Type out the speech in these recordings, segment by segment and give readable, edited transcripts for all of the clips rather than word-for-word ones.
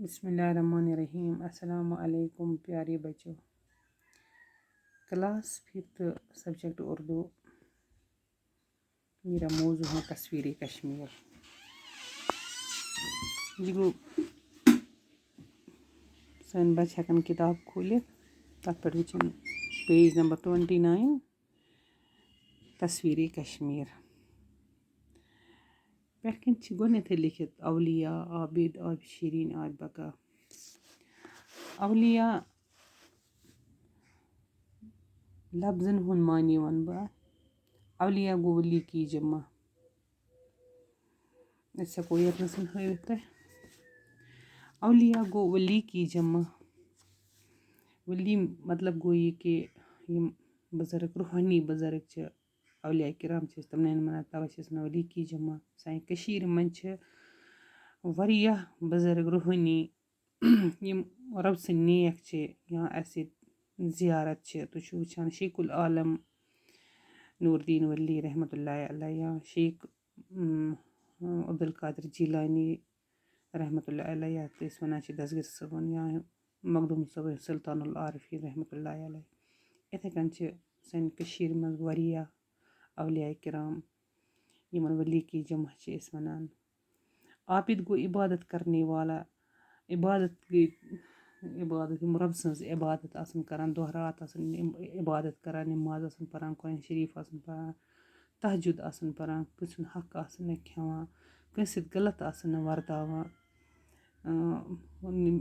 बिस्मिल्लाहिर्रहमानिर्रहीम। अस्सलाम वालेकुम प्यारे बच्चों। Class 5th subject Urdu. मेरा मौजू है तस्वीर कश्मीर। यह गो सन बच्चे हेकन किताब खोलित तथ पे वुचन पेज नंबर 29 तस्वीर कश्मीर। पे गोडनेथे लिखित अवलिया आबिद आब शीरीन आब बका। अवलिया लफ्जन हुन मानी वन बह। अवलिया गो वली की जमा। ऐसा कोई अपना है। अवलिया गो वली की जमा। वली मतलब गो ये कि यम बुजुर्ग रूहानी बुजुर्ग च अवलिया किराम च तमन मना तवश वली की जमा। साइन कशीर मंच वरिया बुजुर्ग रूहानी यम रब से नेक च या ऐसे जियारत च तो वुचान शेखुल आलम नूरदीन वली रहमतुल्लाह अलैह या शेख अब्दुल कादिर जिलानी रहमतुल्लाह अलैह या वनान दसगिर सबन या मखदूम सब सुल्तानुल आरिफीन रहमतुल्लाह अलैह। इथे कन सन कशीर मज वरिया अवलिया किराम यमन वली की जमा च वनान। आबिद गो इबादत करने वाला। इबादत गई इबादत रब सज इबादत आसन करान दोह रात आसन इबादत करान नमाज आसन परान कुरान शरीफ आसन परान तहजुद आसन परान कस हक आसन खेवान कस गलत आसन वर्तावान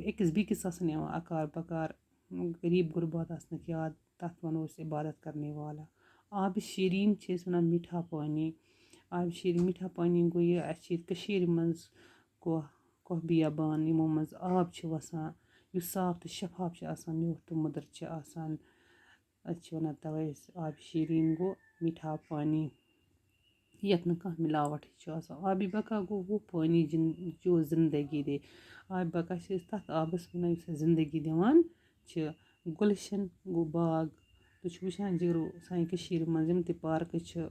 अकिस बिकिस आसन यवान अकार बकार गरीब गुरबात आसन याद तथ वनो इबादत करने वाला। आब शीरीन वनान मीठा पानी। आब शीरीन मीठा पानी गो ये कशीर मज कोह बियाबान यमो मज आब वसान युस साफ तो शफाफ आसान मीठ तो मुदर आसान वनान तवे आब शीरीन गो मीठा पानी यथ न कह मिलावट आसान। आब बका गो वो पानी जो जिंदगी दे। आब बका तथ आबस वनान युस जिंदगी दिवान च। गुलशन गो बाग तो वुचान जिगरो सान कशीर मज यम ते पार्क च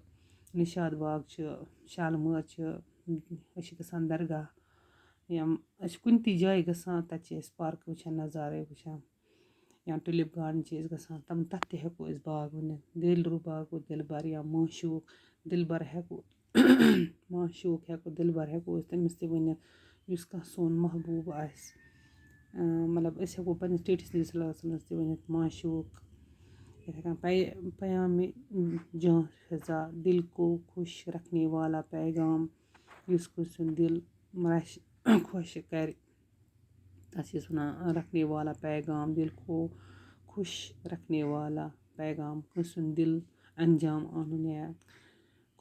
निशाद बाग च शालमार च गसान दरगाह या कुन ती जाय गसान तत पार्क वुचान नज़ारे वुचान या टुलिप गार्डन गसान तम तथ ते हेको बाग वनित। दिलरु बाग गो दिलबर या माशूक दिलबर हेको माशूक हेको दिलबर हेको तमिस ते वनित युस कह सोन महबूब आस मतलब अस हेको पन्निस टेटिस नबी सल्लल्लाहु अलैहि वसल्लम ते वनित माशूक। इथे कन पयामे जाँ फिजा दिल को खुश रखने वाला पैगाम युस कुन दिल खुश कर तथ वनान रखने वाला पैगाम दिल को खुश रखने वाला पैगाम कസുन दिल अंजाम आनुन याद।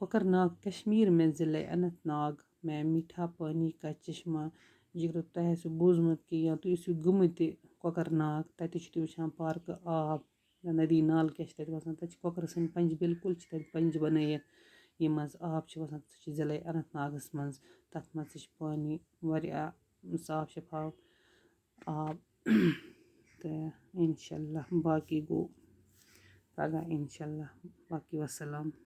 कोकरनाग कश्मीर में ज़िले अनंतनाग में मीठा पानी का चश्मा जिगरो तह बोजमुत कि या तुम गमत कोकरनाग तत वुचान पार्क आब नदी नाल क्या तत कोकर सन पंज बिल्कुल पंज बनयत ये मज आब वसान सह ज़िले अनंतनागस मज तथ मज पानी वारिया साफ शफाफ आब तो इंशाल्लाह बाकी गो पगा इंशाल्लाह बाकी वस्सलाम।